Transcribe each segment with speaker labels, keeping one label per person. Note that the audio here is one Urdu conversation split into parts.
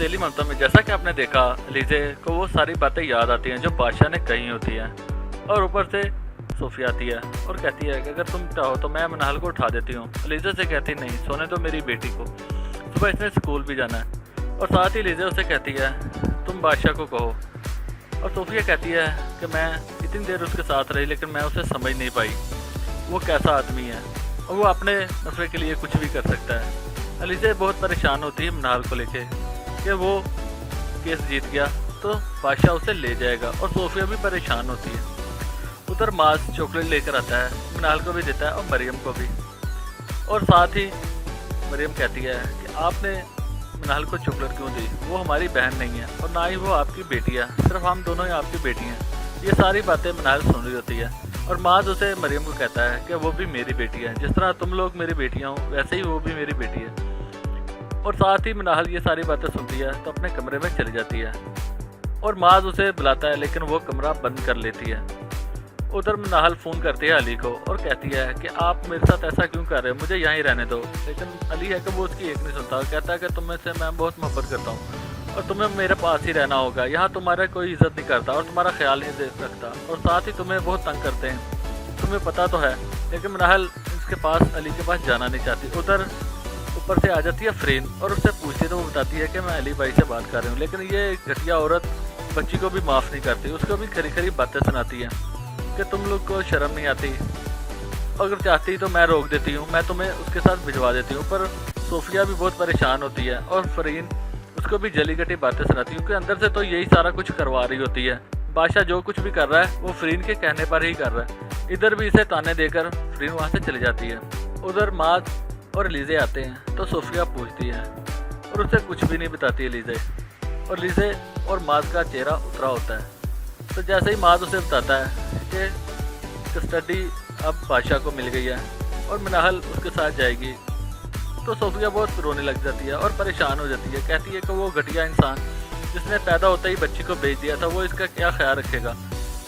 Speaker 1: ذیلی منتر میں جیسا کہ آپ نے دیکھا الیزے کو وہ ساری باتیں یاد آتی ہیں جو بادشاہ نے کہی ہوتی ہیں، اور اوپر سے صوفیہ آتی ہے اور کہتی ہے کہ اگر تم چاہو تو میں منحل کو اٹھا دیتی ہوں۔ الیزے سے کہتی نہیں، سونے دو میری بیٹی کو، صبح اس نے اسکول بھی جانا ہے۔ اور ساتھ ہی الیزے اسے کہتی ہے تم بادشاہ کو کہو، اور صوفیہ کہتی ہے کہ میں اتنی دیر اس کے ساتھ رہی لیکن میں اسے سمجھ نہیں پائی، وہ کیسا آدمی ہے اور وہ اپنے نفع کے لیے کچھ بھی کر سکتا ہے۔ الیزے بہت پریشان ہوتی ہے منحل کو لے کے کہ وہ کیس جیت گیا تو بادشاہ اسے لے جائے گا، اور صوفیہ بھی پریشان ہوتی ہے۔ ادھر ماس چاکلیٹ لے کر آتا ہے، منحل کو بھی دیتا ہے اور مریم کو بھی، اور ساتھ ہی مریم کہتی ہے کہ آپ نے منحل کو چاکلیٹ کیوں دی، وہ ہماری بہن نہیں ہے اور نہ ہی وہ آپ کی بیٹی ہے، صرف ہم دونوں ہی آپ کی بیٹی ہیں۔ یہ ساری باتیں منحل سن رہی ہوتی ہے، اور ماز اسے مریم کو کہتا ہے کہ وہ بھی میری بیٹی ہے، جس طرح تم لوگ میری بیٹیاں ہوں ویسے ہی وہ بھی میری بیٹی ہے۔ اور ساتھ ہی منحل یہ ساری باتیں سنتی ہے تو اپنے کمرے میں چلی جاتی ہے، اور ماز اسے بلاتا ہے لیکن وہ کمرہ بند کر لیتی ہے۔ ادھر منحل فون کرتی ہے علی کو اور کہتی ہے کہ آپ میرے ساتھ ایسا کیوں کر رہے ہیں، مجھے یہیں رہنے دو، لیکن علی ہے کہ وہ اس کی ایک نہیں سنتا، اور کہتا ہے کہ تمہیں سے میں بہت محبت کرتا ہوں اور تمہیں میرے پاس ہی رہنا ہوگا، یہاں تمہارا کوئی عزت نہیں کرتا اور تمہارا خیال نہیں رکھتا، اور ساتھ ہی تمہیں بہت تنگ کرتے ہیں، تمہیں پتہ تو ہے۔ لیکن منحل اس کے پاس علی کے پاس جانا نہیں چاہتی۔ ادھر اوپر سے آ جاتی ہے فرین اور اس سے پوچھتی تو وہ بتاتی ہے کہ میں علی بھائی سے بات کر رہی ہوں، لیکن یہ گھٹیا عورت بچی کو بھی معاف نہیں کرتی، اس کو بھی کھری کھری باتیں سناتی ہے کہ تم لوگ کو شرم نہیں آتی، اگر چاہتی تو میں روک دیتی ہوں، میں تمہیں اس کے ساتھ بھجوا دیتی ہوں۔ پر صوفیہ بھی بہت پریشان ہوتی ہے اور فرین اس کو بھی جلی گٹی باتیں سناتی ہے، کیونکہ اندر سے تو یہی سارا کچھ کروا رہی ہوتی ہے، بادشاہ جو کچھ بھی کر رہا ہے وہ فرین کے کہنے پر ہی کر رہا ہے۔ ادھر بھی اسے تانے دے کر فرین وہاں سے چلی جاتی ہے۔ ادھر ماز اور الیزے آتے ہیں تو صوفیہ پوچھتی ہے اور اسے کچھ بھی نہیں بتاتی الیزے، اور الیزے اور ماز کا چہرہ اترا ہوتا ہے۔ تو جیسے ہی ماز اسے بتاتا ہے کہ کسٹڈی اب بادشاہ کو مل گئی ہے اور منحل اس کے ساتھ جائے گی، تو صوفیہ بہت رونے لگ جاتی ہے اور پریشان ہو جاتی ہے، کہتی ہے کہ وہ گھٹیا انسان جس نے پیدا ہوتے ہی بچی کو بیچ دیا تھا وہ اس کا کیا خیال رکھے گا۔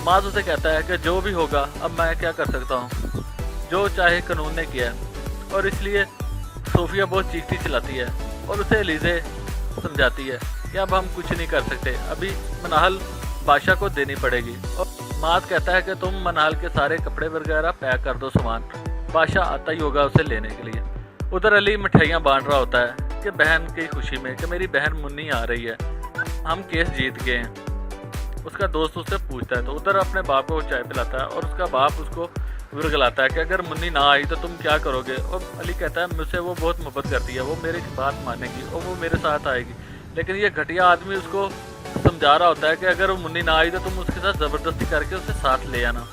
Speaker 1: ماز اسے کہتا ہے کہ جو بھی ہوگا اب میں کیا کر سکتا ہوں، جو چاہے قانون نے کیا ہے، اور اس لیے صوفیہ بہت چیختی چلاتی ہے اور اسے الیزے سمجھاتی ہے کہ اب ہم کچھ نہیں کر سکتے، ابھی منحل بادشاہ کو دینی پڑے گی۔ اور ماز کہتا ہے کہ تم منحل کے سارے کپڑے وغیرہ پیک کر دو، سامان بادشاہ آتا ہی ہوگا اسے لینے کے لیے۔ ادھر علی مٹھائیاں بانٹ رہا ہوتا ہے کہ بہن کی خوشی میں کہ میری بہن منی آ رہی ہے، ہم کیس جیت گئے ہیں۔ اس کا دوست اس سے پوچھتا ہے تو ادھر اپنے باپ کو چائے پلاتا ہے اور اس کا باپ اس کو ورگلاتا ہے کہ اگر منی نہ آئی تو تم کیا کرو گے، اور علی کہتا ہے مجھ سے وہ بہت محبت کرتی ہے، وہ میری بات مانے گی اور وہ میرے ساتھ آئے گی، لیکن یہ گھٹیا آدمی اس کو سمجھا رہا ہوتا ہے کہ اگر وہ منی نہ آئی تو تم اس کے ساتھ زبردستی کر کے اسے ساتھ لے آنا،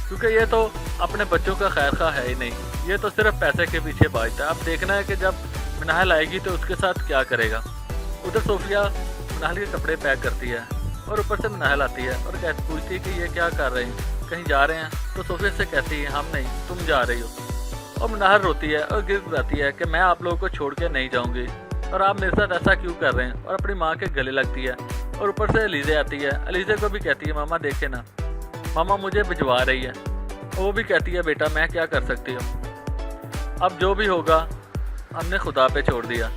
Speaker 1: کیونکہ یہ تو اپنے بچوں کا خیر خواہ ہے ہی نہیں، یہ تو صرف پیسے کے پیچھے بھاگتا ہے۔ اب دیکھنا ہے کہ جب منحل آئے گی تو اس کے ساتھ کیا کرے گا۔ ادھر صوفیہ منحل کے کپڑے پیک کرتی ہے اور اوپر سے منحل آتی ہے اور پوچھتی ہے کہ یہ کیا کر رہے ہیں، کہیں جا رہے ہیں؟ تو صوفیہ سے کہتی ہے ہم نہیں، تم جا رہی ہو، اور منحل روتی ہے اور گر جاتی ہے کہ میں آپ لوگوں کو چھوڑ کے نہیں جاؤں گی، اور آپ میرے ساتھ ایسا کیوں کر رہے ہیں، اور اپنی ماں کے گلے لگتی ہے۔ اور اوپر سے الیزے آتی ہے، الیزے کو بھی کہتی ہے ماما دیکھے نا، ماما مجھے بھجوا رہی ہے، اور وہ بھی کہتی ہے بیٹا میں کیا کر سکتی ہوں، اب جو بھی ہوگا ہم نے خدا پہ چھوڑ دیا۔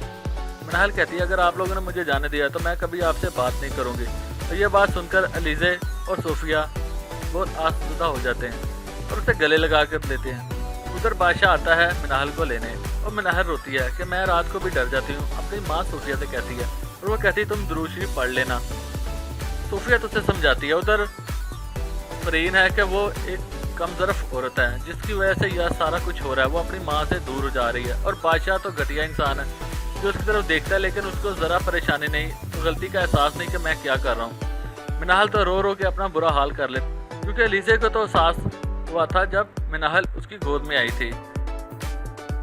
Speaker 1: منحل کہتی ہے اگر آپ لوگوں نے مجھے جانے دیا تو میں کبھی آپ سے بات نہیں کروں گی۔ تو یہ بات سن کر الیزے اور صوفیہ بہت آسودہ ہو جاتے ہیں اور اسے گلے لگا کر لیتے ہیں۔ ادھر بادشاہ آتا ہے منحل کو لینے، اور منحل روتی ہے کہ میں رات کو بھی ڈر جاتی ہوں، اپنی ماں صوفیہ سے کہتی ہے، اور وہ کہتی ہے تم درود شریف پڑھ لینا۔ صوفیہ تو اسے سمجھاتی ہے۔ ادھر فرین ہے کہ وہ ایک کم ظرف عورت ہے جس کی وجہ سے یہ سارا کچھ ہو رہا ہے، وہ اپنی ماں سے دور ہو جا رہی ہے، اور بادشاہ تو گھٹیا انسان ہے جو اس کی طرف دیکھتا ہے لیکن اس کو ذرا پریشانی نہیں، غلطی کا احساس نہیں کہ میں کیا کر رہا ہوں۔ منحل تو رو رو کے اپنا برا حال کر لے، کیونکہ الیزے کو تو احساس ہوا تھا جب منحل اس کی گود میں آئی تھی،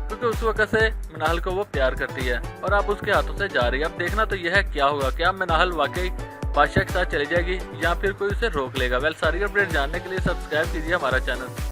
Speaker 1: کیونکہ اس وقت سے منحل کو وہ پیار کرتی ہے اور اب اس کے ہاتھوں سے جا رہی ہے۔ اب دیکھنا تو یہ ہے کیا ہوگا، کیا منحل واقعی بادشاہ کے ساتھ چلی جائے گی یا پھر کوئی اسے روک لے گا۔ ساری اپڈیٹ جاننے کے لیے سبسکرائب کیجیے ہمارا چینل۔